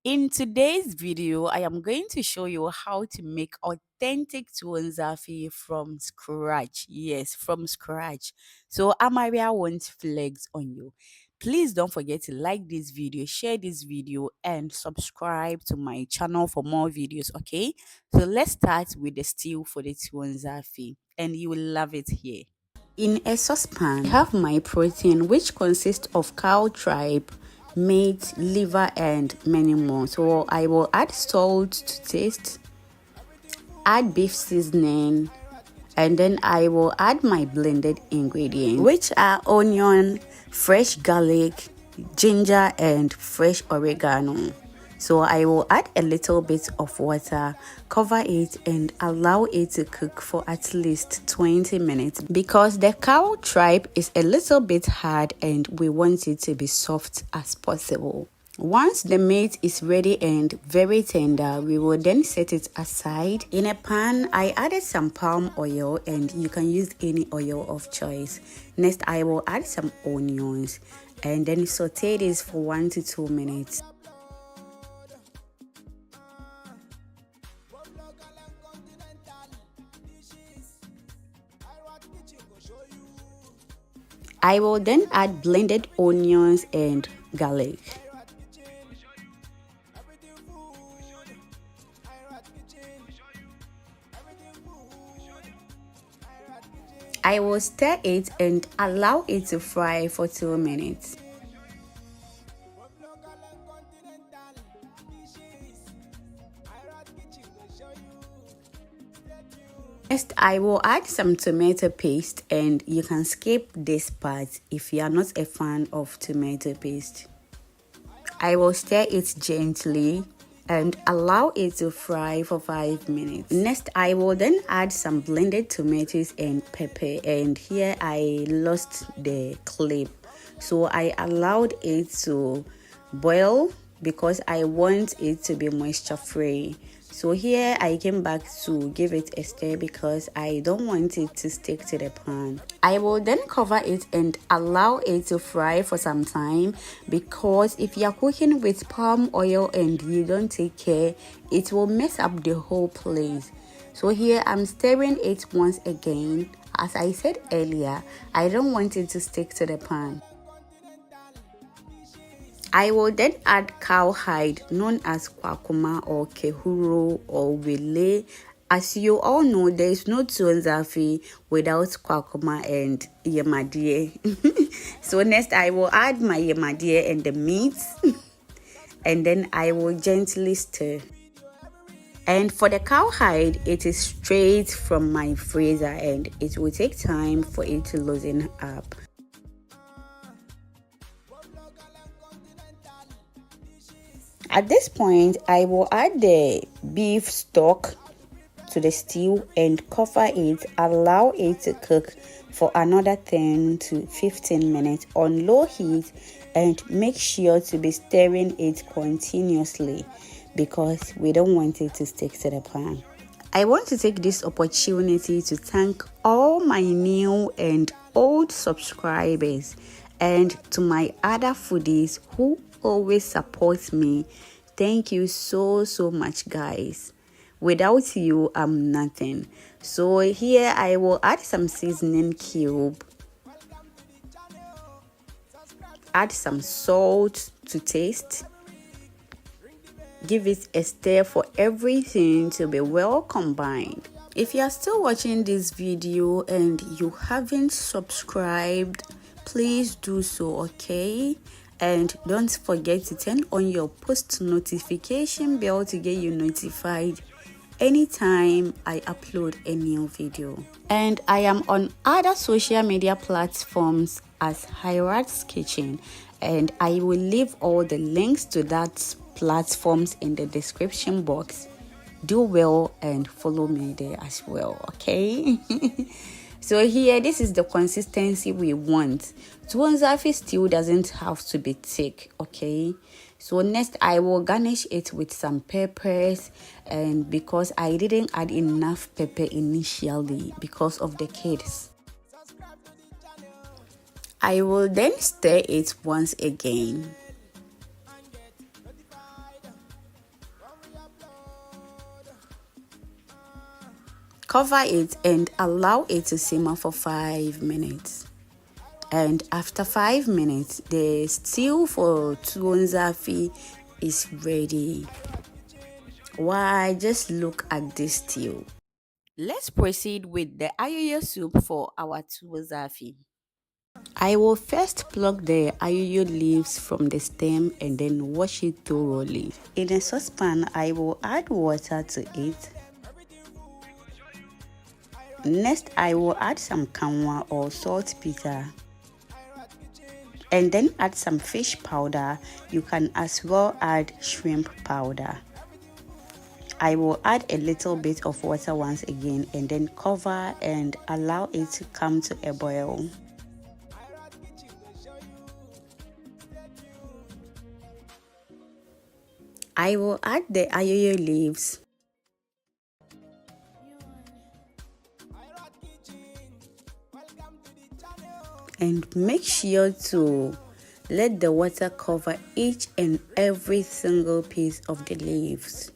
In today's video, I am going to show you how to make authentic zaafi from scratch. Yes, from scratch. So Amaria won't flex on you. Please don't forget to like this video, share this video, and subscribe to my channel for more videos, okay? So let's start with the stew for the zaafi, and you will love it here. In a saucepan, I have my protein, which consists of cow tripe, meat, liver, and many more. So I will add salt to taste, add beef seasoning, and then I will add my blended ingredients, which are onion, fresh garlic, ginger, and fresh oregano. So I will add a little bit of water, cover it, and allow it to cook for at least 20 minutes because the cow tripe is a little bit hard and we want it to be soft as possible. Once the meat is ready and very tender, we will then set it aside. In a pan, I added some palm oil, and you can use any oil of choice. Next, I will add some onions and then saute this for 1 to 2 minutes. I will then add blended onions and garlic. I will stir it and allow it to fry for 2 minutes. Next, I will add some tomato paste, and you can skip this part if you are not a fan of tomato paste. I will stir it gently and allow it to fry for 5 minutes. Next, I will then add some blended tomatoes and pepper, and here I lost the clip, so I allowed it to boil because I want it to be moisture free. So here I came back to give it a stir because I don't want it to stick to the pan. I will then cover it and allow it to fry for some time because if you are cooking with palm oil and you don't take care, it will mess up the whole place. So here I'm stirring it once again. As I said earlier, I don't want it to stick to the pan. I will then add cowhide, known as kwakuma or kehuro or wele. As you all know, there is no zaafi without kwakuma and yemadie. So next I will add my yemadie and the meat and then I will gently stir. And for the cowhide, it is straight from my freezer and it will take time for it to loosen up. At this point, I will add the beef stock to the stew and cover it, allow it to cook for another 10 to 15 minutes on low heat, and make sure to be stirring it continuously because we don't want it to stick to the pan. I want to take this opportunity to thank all my new and old subscribers and to my other foodies who always support me. Thank you so much, guys. Without you, I'm nothing. So here I will add some seasoning cube, add some salt to taste, give it a stir for everything to be well combined. If you are still watching this video and you haven't subscribed, please do so, okay? And don't forget to turn on your post notification bell to get you notified anytime I upload a new video. And I am on other social media platforms as Hirat's Kitchen, and I will leave all the links to that platforms in the description box. Do well and follow me there as well, okay? So here, this is the consistency we want. Zaafi still doesn't have to be thick, okay? So next, I will garnish it with some peppers, and because I didn't add enough pepper initially because of the kids, I will then stir it once again. Cover it and allow it to simmer for 5 minutes. And after 5 minutes, the stew for tuwon zaafi is ready. Why, just look at this stew. Let's proceed with the ayoyo soup for our tuwon zaafi. I will first pluck the ayoyo leaves from the stem and then wash it thoroughly. In a saucepan, I will add water to it. Next, I will add some kanwa or saltpeter. And then add some fish powder. You can as well add shrimp powder. I will add a little bit of water once again and then cover and allow it to come to a boil. I will add the ayoyo leaves. And make sure to let the water cover each and every single piece of the leaves.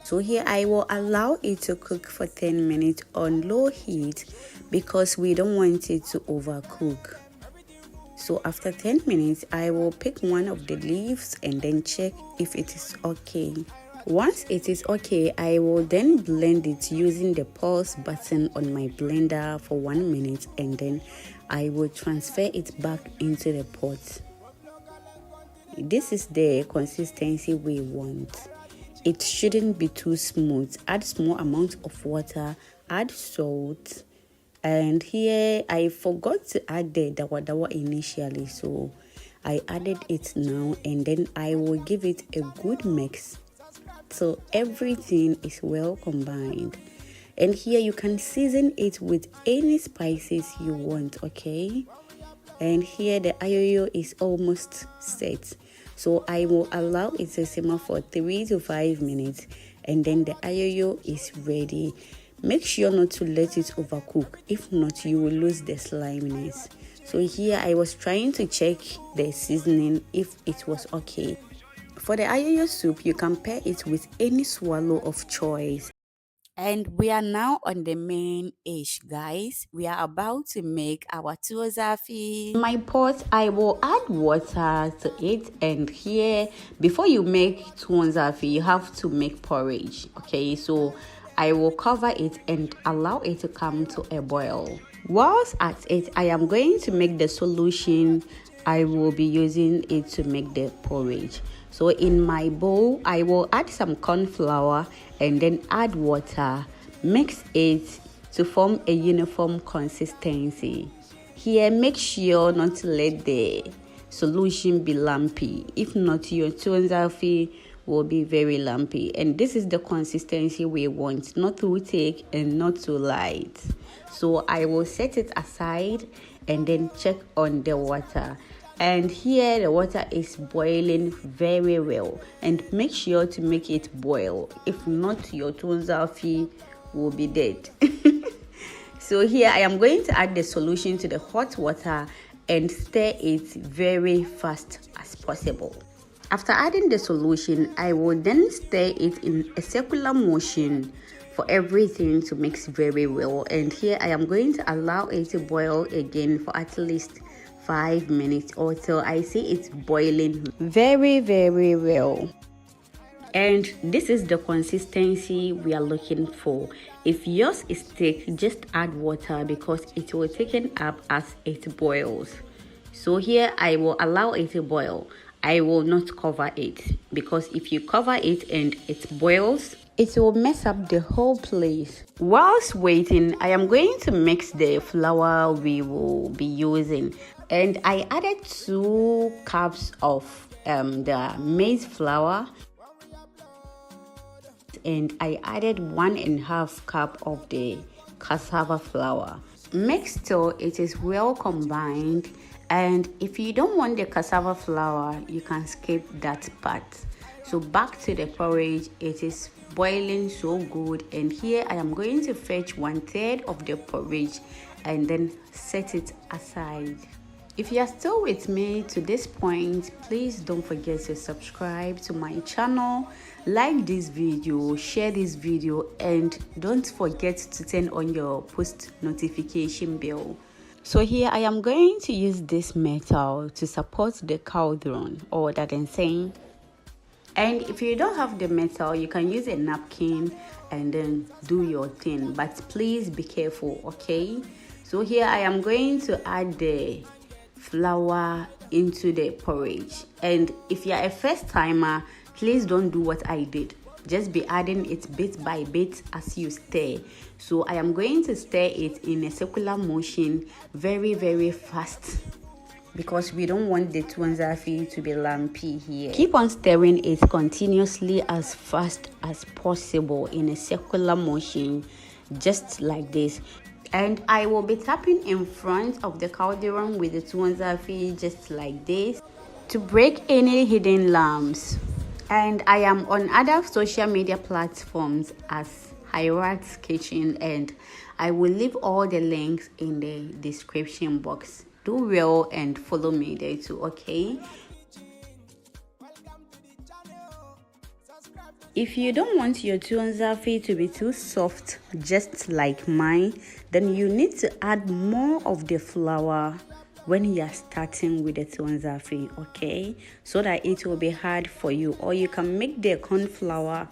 So here I will allow it to cook for 10 minutes on low heat because we don't want it to overcook. So after 10 minutes, I will pick one of the leaves and then check if it is okay. Once it is okay, I will then blend it using the pause button on my blender for 1 minute and then I will transfer it back into the pot. This is the consistency we want. It shouldn't be too smooth. Add small amount of water, add salt, and here I forgot to add the dawa initially, so I added it now and then I will give it a good mix so everything is well combined. And here you can season it with any spices you want, okay? And here the ayoyo is almost set, so I will allow it to simmer for 3 to 5 minutes and then the ayoyo is ready. Make sure not to let it overcook, if not you will lose the sliminess. So here I was trying to check the seasoning if it was okay. For the ayoyo soup, you can pair it with any swallow of choice. And we are now on the main dish, guys. We are about to make our tuwon zaafi. In my pot, I will add water to it. And here, before you make tuwon zaafi, you have to make porridge. Okay, so I will cover it and allow it to come to a boil. Whilst at it, I am going to make the solution. I will be using it to make the porridge. So in my bowl, I will add some corn flour and then add water. Mix it to form a uniform consistency. Here, make sure not to let the solution be lumpy. If not, your tuwon zaafi will be very lumpy. And this is the consistency we want, not too thick and not too light. So I will set it aside and then check on the water. And here the water is boiling very well, and make sure to make it boil. If not, your tuwon zaafi will be dead. So here I am going to add the solution to the hot water and stir it very fast as possible. After adding the solution, I will then stir it in a circular motion for everything to mix very well. And here I am going to allow it to boil again for at least 5 minutes or till I see it's boiling very well. And this is the consistency we are looking for. If yours is thick, just add water because it will thicken up as it boils. So here I will allow it to boil. I will not cover it because if you cover it and it boils, it will mess up the whole place. Whilst waiting, I am going to mix the flour we will be using. And I added 2 cups of the maize flour. And I added 1.5 cup of the cassava flour. Mix till it is well combined. And if you don't want the cassava flour, you can skip that part. So back to the porridge. It is boiling so good, and here I am going to fetch 1/3 of the porridge and then set it aside. If you are still with me to this point, please don't forget to subscribe to my channel, like this video, share this video, and don't forget to turn on your post notification bell. So here I am going to use this metal to support the cauldron, or that I'm saying. And if you don't have the metal, you can use a napkin and then do your thing, but please be careful, okay? So here I am going to add the flour into the porridge, and if you're a first timer, please don't do what I did. Just be adding it bit by bit as you stir. So I am going to stir it in a circular motion, very fast, because we don't want the tuwon zaafi to be lumpy here. Keep on stirring it continuously as fast as possible in a circular motion, just like this. And I will be tapping in front of the cauldron with the tuwon zaafi just like this to break any hidden lumps. And I am on other social media platforms as Hirat's Kitchen, and I will leave all the links in the description box. Do well and follow me there too, okay? If you don't want your tuwon zaafi to be too soft, just like mine, then you need to add more of the flour when you are starting with the tuwon zaafi, okay? So that it will be hard for you. Or you can make the corn flour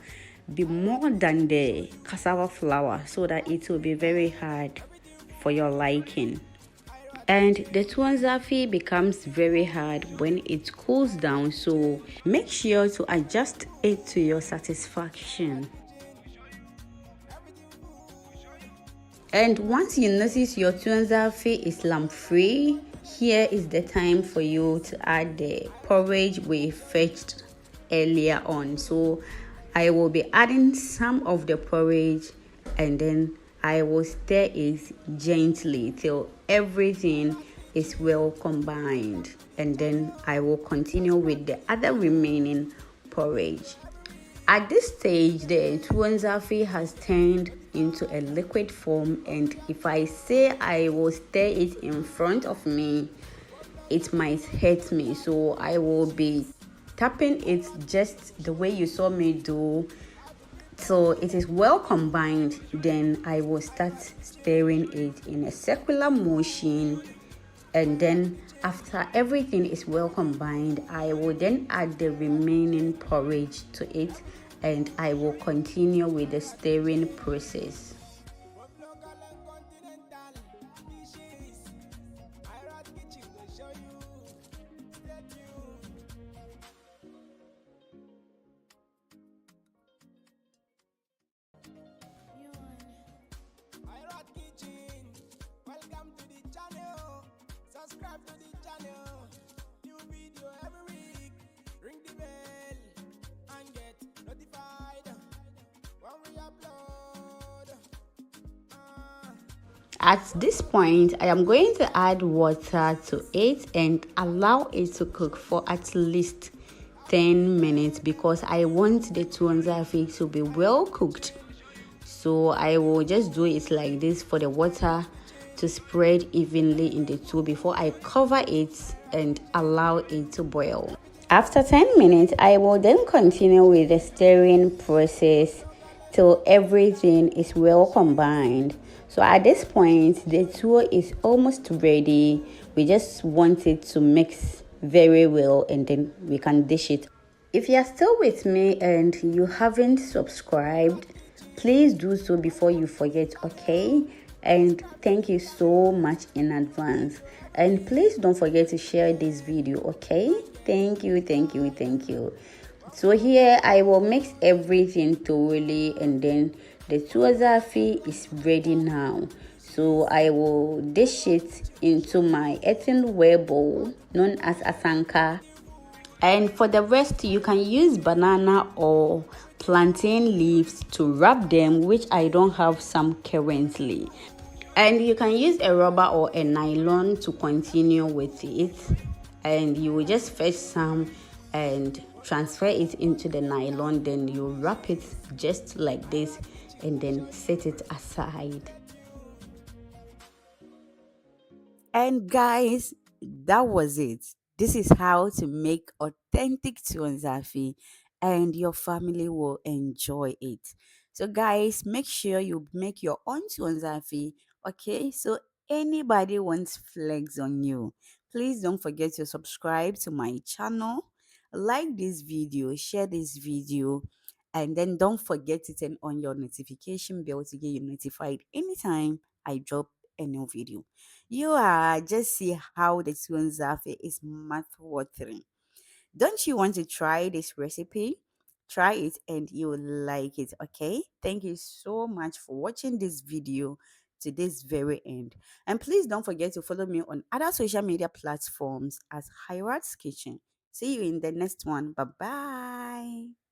be more than the cassava flour, so that it will be very hard for your liking. And the tuwon zaafi becomes very hard when it cools down, so make sure to adjust it to your satisfaction. And once you notice your tuwon zaafi is lump free, here is the time for you to add the porridge we fetched earlier on. So I will be adding some of the porridge, and then I will stir it gently till everything is well combined, and then I will continue with the other remaining porridge. At this stage, the tuwon zaafi has turned into a liquid form, and if I say I will stir it in front of me, it might hurt me. So I will be tapping it just the way you saw me do. So it is well combined, then I will start stirring it in a circular motion, and then after everything is well combined, I will then add the remaining porridge to it, and I will continue with the stirring process. Subscribe to the channel, new video every week. Ring the bell and get notified when we upload. At this point, I am going to add water to it and allow it to cook for at least 10 minutes, because I want the tuwon zaafi to be well cooked. So I will just do it like this for the water to spread evenly in the two before I cover it and allow it to boil. After 10 minutes, I will then continue with the stirring process till everything is well combined. So at this point, the tuwo is almost ready. We just want it to mix very well, and then we can dish it. If you are still with me and you haven't subscribed, please do so before you forget, okay? And thank you so much in advance, and please don't forget to share this video, okay? Thank you. So here I will mix everything thoroughly, and then the tuwon zaafi is ready now. So I will dish it into my earthenware bowl known as asanka, and for the rest you can use banana or plantain leaves to wrap them, which I don't have some currently. And you can use a rubber or a nylon to continue with it, and you will just fetch some and transfer it into the nylon. Then you wrap it just like this and then set it aside. And guys, that was it. This is how to make authentic tuonzafi, and your family will enjoy it. So, guys, make sure you make your own tuonzafi. Okay, so anybody wants flex on you, please don't forget to subscribe to my channel, like this video, share this video, and then don't forget to turn on your notification bell to get you notified anytime I drop a new video. You are just see how the Zafi is mouth watering. Don't you want to try this recipe? Try it and you will like it, okay? Thank you so much for watching this video to this very end. And please don't forget to follow me on other social media platforms as Hirat's Kitchen. See you in the next one. Bye bye.